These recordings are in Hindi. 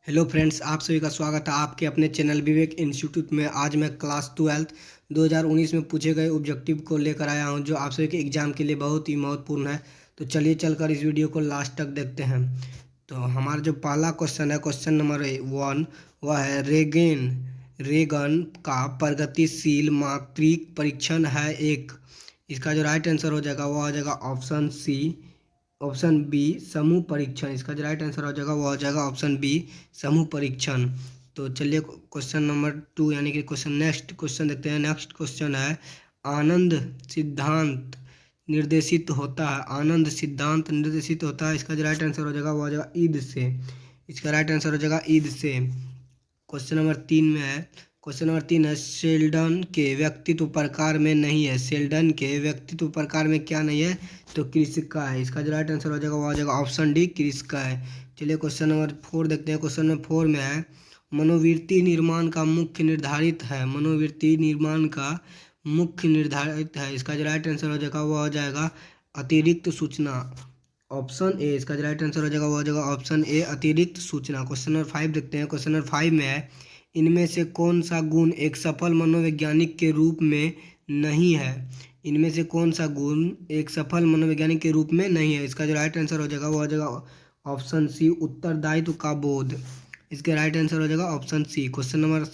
हेलो फ्रेंड्स, आप सभी का स्वागत है आपके अपने चैनल विवेक इंस्टीट्यूट में। आज मैं क्लास 12 2019 में पूछे गए ऑब्जेक्टिव को लेकर आया हूं, जो आप सभी के एग्जाम के लिए बहुत ही महत्वपूर्ण है। तो चलिए चलकर इस वीडियो को लास्ट तक देखते हैं। तो हमारा जो पहला क्वेश्चन है, क्वेश्चन नंबर 1, वह है रेगन का प्रगतिशील मात्रिक परीक्षण है एक। इसका जो राइट आंसर हो जाएगा वह हो जाएगा ऑप्शन बी समूह परीक्षण। इसका जो राइट आंसर हो जाएगा वो हो जाएगा ऑप्शन बी समूह परीक्षण। तो चलिए क्वेश्चन नंबर 2 यानी कि नेक्स्ट क्वेश्चन देखते हैं। नेक्स्ट क्वेश्चन है, आनंद सिद्धांत निर्देशित होता है। आनंद सिद्धांत निर्देशित होता है, इसका जो राइट आंसर हो जाएगा वो हो जाएगा ईद से। इसका राइट आंसर हो जाएगा ईद से। क्वेश्चन नंबर 3 में है, क्वेश्चन नंबर 3 है, शेल्डन के व्यक्तित्व प्रकार में नहीं है। शेल्डन के व्यक्तित्व प्रकार में क्या नहीं है? तो कृषि का है। इसका जो राइट आंसर हो जाएगा वो आ जाएगा ऑप्शन डी कृषि का है। चलिए क्वेश्चन नंबर 4 देखते हैं। क्वेश्चन नंबर 4 में है, मनोवृत्ति निर्माण का मुख्य निर्धारित है। मनोवृत्ति निर्माण का मुख्य निर्धारित है। इसका जो राइट आंसर हो जाएगा वो हो जाएगा अतिरिक्त सूचना, ऑप्शन ए। इसका जो राइट आंसर हो जाएगा वो हो जाएगा ऑप्शन ए अतिरिक्त सूचना। क्वेश्चन नंबर 5 देखते हैं। क्वेश्चन नंबर 5 में है, इनमें से कौन सा गुण एक सफल मनोवैज्ञानिक के रूप में नहीं है? इनमें से कौन सा गुण एक सफल मनोवैज्ञानिक के रूप में नहीं है? इसका जो राइट आंसर हो जाएगा वो हो जाएगा ऑप्शन सी उत्तरदायित्व का बोध। इसका राइट आंसर हो जाएगा ऑप्शन सी। क्वेश्चन नंबर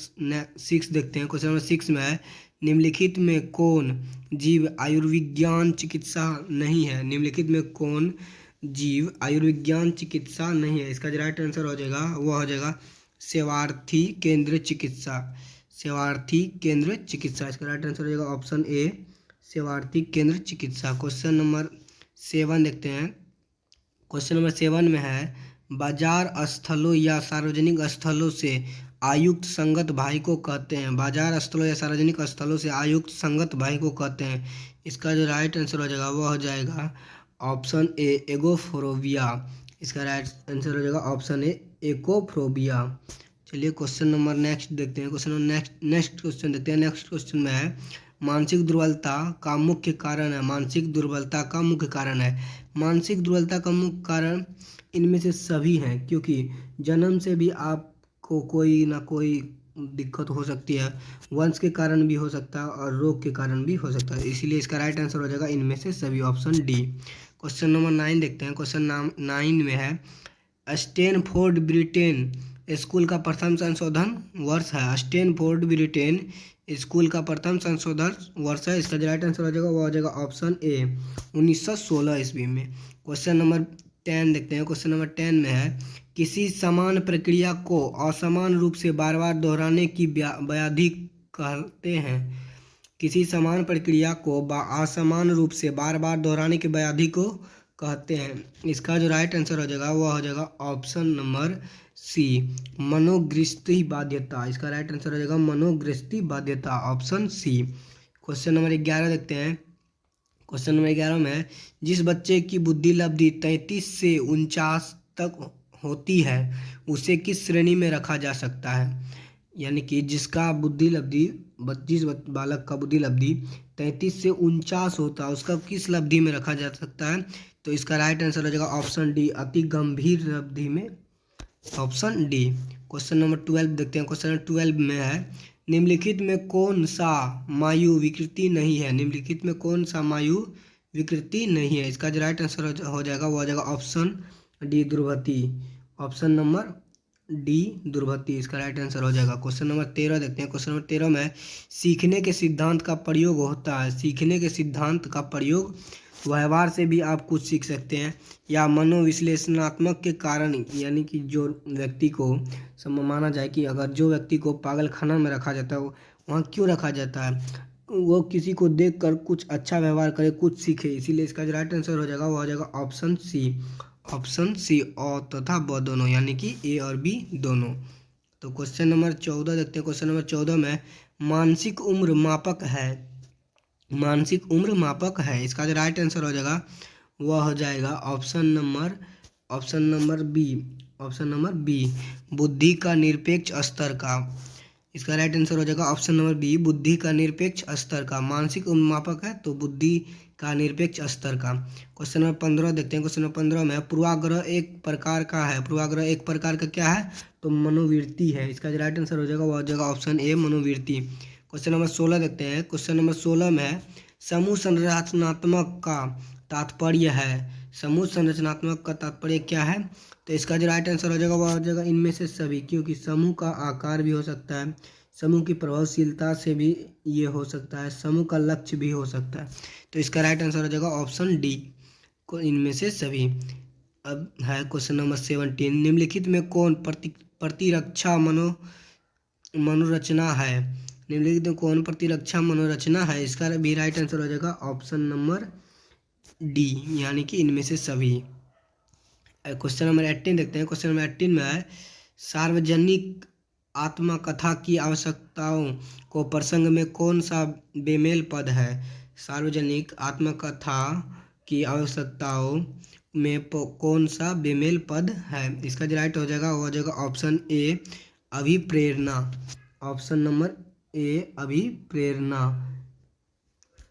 6 देखते हैं। क्वेश्चन नंबर 6 में है, निम्नलिखित में कौन जीव आयुर्विज्ञान चिकित्सा नहीं है? निम्नलिखित में कौन जीव आयुर्विज्ञान चिकित्सा नहीं है? इसका जो राइट आंसर हो जाएगा वो हो जाएगा सेवार्थी केंद्र चिकित्सा। सेवार्थी केंद्र चिकित्सा, इसका राइट आंसर हो जाएगा ऑप्शन ए सेवार्थी केंद्र चिकित्सा। क्वेश्चन नंबर 7 देखते हैं। क्वेश्चन नंबर 7 में है, बाजार स्थलों या सार्वजनिक स्थलों से आयुक्त संगत भाई को कहते हैं। बाजार स्थलों या सार्वजनिक स्थलों से आयुक्त संगत भाई को कहते हैं। इसका जो राइट आंसर हो जाएगा वह हो जाएगा ऑप्शन ए एगोफ्रोबिया। इसका राइट आंसर हो जाएगा ऑप्शन ए एकोफ्रोबिया। चलिए क्वेश्चन नंबर नेक्स्ट देखते हैं। क्वेश्चन नेक्स्ट क्वेश्चन देखते हैं। नेक्स्ट क्वेश्चन में है, मानसिक दुर्बलता का मुख्य कारण है। मानसिक दुर्बलता का मुख्य कारण है। मानसिक दुर्बलता का मुख्य कारण इनमें से सभी हैं, क्योंकि जन्म से भी आपको कोई ना कोई दिक्कत हो सकती है, वंश के कारण भी हो सकता है और रोग के कारण भी हो सकता है। इसीलिए इसका राइट आंसर हो जाएगा इनमें से सभी, ऑप्शन डी। क्वेश्चन नंबर 9 देखते हैं। क्वेश्चन 9 में है, स्टैनफोर्ड ब्रिटेन स्कूल का प्रथम संशोधन वर्ष है। स्टैनफोर्ड ब्रिटेन स्कूल का प्रथम संशोधन वर्ष है। इसका जो राइट आंसर हो जाएगा वो हो जाएगा ऑप्शन ए 1916 ईस्वी में। क्वेश्चन नंबर 10 देखते हैं। क्वेश्चन नंबर 10 में है, किसी समान प्रक्रिया को असमान रूप से बार बार दोहराने की व्याधि कहते हैं। किसी समान प्रक्रिया को असमान रूप से बार बार दोहराने की व्याधि को कहते हैं। इसका जो राइट आंसर हो जाएगा वह हो जाएगा ऑप्शन नंबर सी मनोगृष्टि बाध्यता। इसका राइट आंसर हो जाएगा मनोगृष्टि बाध्यता, ऑप्शन सी। क्वेश्चन नंबर 11 देखते हैं। क्वेश्चन नंबर 11 में है, जिस बच्चे की बुद्धि लब्धि 33 से 49 तक होती है उसे किस श्रेणी में रखा जा सकता है? यानी कि जिसका बुद्धि लब्धि जिस बालक का बुद्धि लब्धि 33 से 49 होता है उसका किस लब्धि में रखा जा सकता है? तो इसका राइट आंसर हो जाएगा ऑप्शन डी अति गंभीर लब्धि में, ऑप्शन डी। क्वेश्चन नंबर 12 देखते हैं। क्वेश्चन नंबर 12 में है, निम्नलिखित में कौन सा मायु विकृति नहीं है? निम्नलिखित में कौन सा मायु विकृति नहीं है? इसका जो राइट आंसर हो जाएगा वो हो जाएगा ऑप्शन डी दुर्गति, ऑप्शन नंबर डी दुर्गति। इसका राइट आंसर हो जाएगा। क्वेश्चन नंबर 13 देखते हैं। क्वेश्चन नंबर 13 में, सीखने के सिद्धांत का प्रयोग होता है। सीखने के सिद्धांत का प्रयोग व्यवहार से भी आप कुछ सीख सकते हैं, या मनोविश्लेषणात्मक के कारण, यानी कि जो व्यक्ति को माना जाए कि अगर जो व्यक्ति को पागल खाना में रखा जाता है वहाँ क्यों रखा जाता है? वो किसी को देखकर कुछ अच्छा व्यवहार करे, कुछ सीखे। इसीलिए इसका जो राइट आंसर हो जाएगा वो हो जाएगा ऑप्शन सी, ऑप्शन सी और तथा ब दोनों, यानी कि ए और बी दोनों। तो क्वेश्चन नंबर 14 देखते हैं। क्वेश्चन नंबर 14 में, मानसिक उम्र मापक है। मानसिक उम्र मापक है। इसका जो राइट आंसर हो जाएगा वह हो जाएगा option number B, option number B बुद्धि का निरपेक्ष स्तर का। इसका राइट आंसर हो जाएगा ऑप्शन नंबर बी बुद्धि का निरपेक्ष स्तर का। मानसिक उम्र मापक है तो बुद्धि का निरपेक्ष स्तर का। क्वेश्चन नंबर 15 देखते हैं। क्वेश्चन नंबर 15 में पूर्वाग्रह एक प्रकार का है। पूर्वाग्रह एक प्रकार का क्या है? तो मनोवृत्ति है। इसका जो राइट आंसर हो जाएगा वो हो जाएगा ऑप्शन ए मनोवृत्ति। क्वेश्चन नंबर 16 देखते हैं। क्वेश्चन नंबर 16 में है समूह संरचनात्मक का तात्पर्य है। समूह संरचनात्मक का तात्पर्य क्या है? तो इसका जो राइट आंसर हो जाएगा वो हो जाएगा इनमें से सभी, क्योंकि समूह का आकार भी हो सकता है, समूह की प्रभावशीलता से भी ये हो सकता है, समूह का लक्ष्य भी हो सकता है। तो इसका राइट आंसर हो जाएगा ऑप्शन डी को इनमें से सभी। अब है क्वेश्चन नंबर 17। निम्नलिखित में कौन प्रतिरक्षा मनोरचना है? निम्नलिखित में कौन प्रतिरक्षा मनोरचना है? इसका भी राइट आंसर हो जाएगा ऑप्शन नंबर डी, यानी कि इनमें से सभी। क्वेश्चन नंबर 18 देखते हैं। क्वेश्चन नंबर 18 में है सार्वजनिक आत्मकथा की आवश्यकताओं को प्रसंग में कौन सा बेमेल पद है? सार्वजनिक आत्मकथा की आवश्यकताओं में कौन सा बेमेल पद है? इसका जो राइट हो जाएगा वो हो जाएगा ऑप्शन ए अभिप्रेरणा। ऑप्शन नंबर ए अभिप्रेरणा।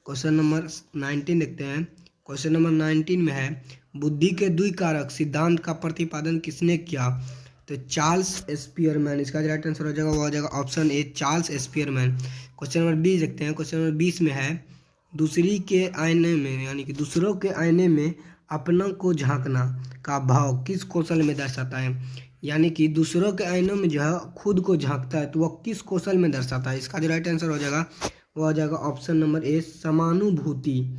क्वेश्चन नंबर 19 देखते हैं। क्वेश्चन नंबर 19 में है बुद्धि के द्विकारक सिद्धांत का प्रतिपादन किसने किया? तो चार्ल्स स्पीयरमैन। इसका जो राइट आंसर हो जाएगा वो हो जाएगा option A Charles Spearman. Question number 20 देखते हैं। क्वेश्चन नंबर 20 में है दूसरी के आईने में, यानी कि दूसरों के आईने में अपना को झांकना का भाव किस कौशल में दर्शाता है? यानी कि दूसरों के आईनों में जो है खुद को झांकता है, तो वह किस कौशल में दर्शाता है? इसका जो राइट आंसर हो जाएगा वो हो जाएगा ऑप्शन नंबर ए समानुभूति।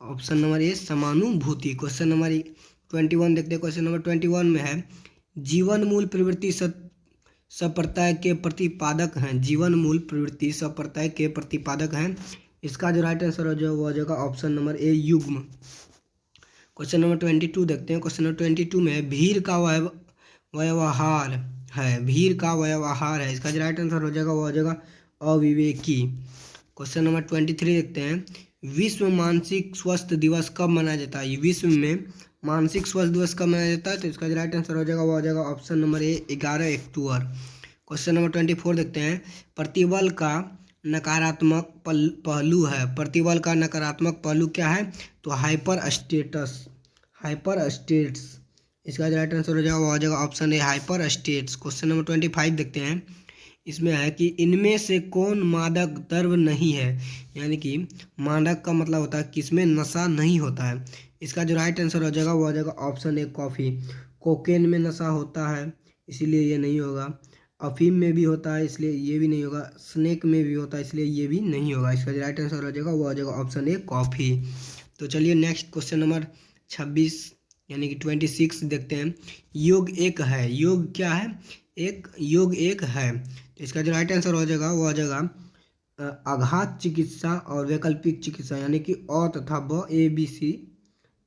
ऑप्शन नंबर ए समानुभूति। क्वेश्चन नंबर 21 देखते हैं। क्वेश्चन नंबर 21 में है जीवन मूल प्रवृत्ति सप्रत्यय के प्रतिपादक हैं। जीवन मूल प्रवृत्ति सप्रत्यय के प्रतिपादक हैं। इसका जो राइट आंसर हो जाएगा वो हो जाएगा ऑप्शन नंबर ए युग्म। क्वेश्चन नंबर 22 देखते हैं। क्वेश्चन नंबर 22 में भीड़ का व्यवहार है। भीड़ का व्यवहार है। इसका जो राइट आंसर हो जाएगा वो हो जाएगा अविवेकी। क्वेश्चन नंबर 23 देखते हैं। विश्व मानसिक स्वास्थ्य दिवस कब मनाया जाता है? विश्व में मानसिक स्वास्थ्य दिवस कब मनाया जाता है? तो इसका जो राइट आंसर हो जाएगा वो हो जाएगा ऑप्शन नंबर ए 11 अक्टूबर। क्वेश्चन नंबर 24 देखते हैं। प्रतिबल का नकारात्मक पहलू है। प्रतिबल का नकारात्मक पहलू क्या है? तो हाइपर स्टेट्स। इसका जो राइट आंसर हो जाएगा वो हो जाएगा ऑप्शन ए हाइपर स्टेट्स। क्वेश्चन नंबर 25 देखते हैं। इसमें है कि इनमें से कौन मादक द्रव्य नहीं है? यानी कि मादक का मतलब होता है किसमें नशा नहीं होता है। इसका जो राइट आंसर हो जाएगा वो हो जाएगा ऑप्शन ए कॉफ़ी। कोकेन में नशा होता है इसलिए ये नहीं होगा, अफीम में भी होता है इसलिए ये भी नहीं होगा, स्नेक में भी होता है इसलिए ये भी नहीं होगा। इसका जो राइट आंसर हो जाएगा वो हो जाएगा ऑप्शन ए कॉफ़ी। तो चलिए नेक्स्ट क्वेश्चन नंबर 26 यानी कि 26 देखते हैं। योग एक है। योग क्या है? योग एक है। तो इसका जो राइट आंसर हो जाएगा वो हो जाएगा आघात चिकित्सा और वैकल्पिक चिकित्सा, यानी कि अ तथा ब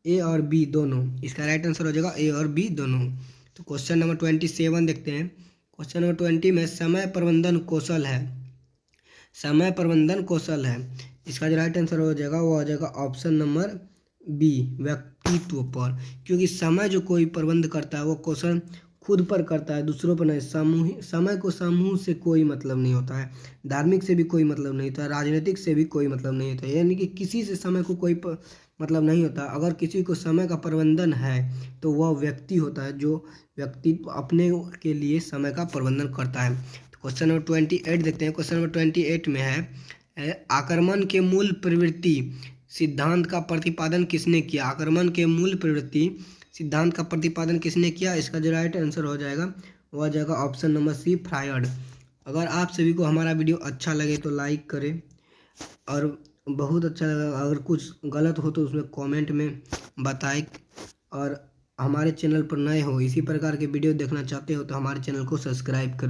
ए और बी दोनों। इसका राइट आंसर हो जाएगा ए और बी दोनों। तो क्वेश्चन नंबर 27 देखते हैं। क्वेश्चन नंबर 20 में समय प्रबंधन कौशल है। समय प्रबंधन कौशल है। इसका जो राइट आंसर हो जाएगा वो हो जाएगा ऑप्शन नंबर बी व्यक्तित्व पर, क्योंकि समय जो कोई प्रबंध करता है वो कौशल खुद पर करता है, दूसरों पर नहीं। समय को समूह से कोई मतलब नहीं होता है, धार्मिक से भी कोई मतलब नहीं होता है, राजनीतिक से भी कोई मतलब नहीं होता है, यानी कि किसी से समय को कोई मतलब नहीं होता। अगर किसी को समय का प्रबंधन है तो वह व्यक्ति होता है जो व्यक्ति अपने के लिए समय का प्रबंधन करता है। तो क्वेश्चन नंबर 28 देखते हैं। क्वेश्चन नंबर 28 में है आक्रमण के मूल प्रवृत्ति सिद्धांत का प्रतिपादन किसने किया? आक्रमण के मूल प्रवृत्ति सिद्धांत का प्रतिपादन किसने किया? इसका जो राइट आंसर हो जाएगा वो आ जाएगा ऑप्शन नंबर सी फ्रायड। अगर आप सभी को हमारा वीडियो अच्छा लगे तो लाइक करें, और बहुत अच्छा लगा अगर कुछ गलत हो तो उसमें कमेंट में बताएं, और हमारे चैनल पर नए हो इसी प्रकार के वीडियो देखना चाहते हो तो हमारे चैनल को सब्सक्राइब करें।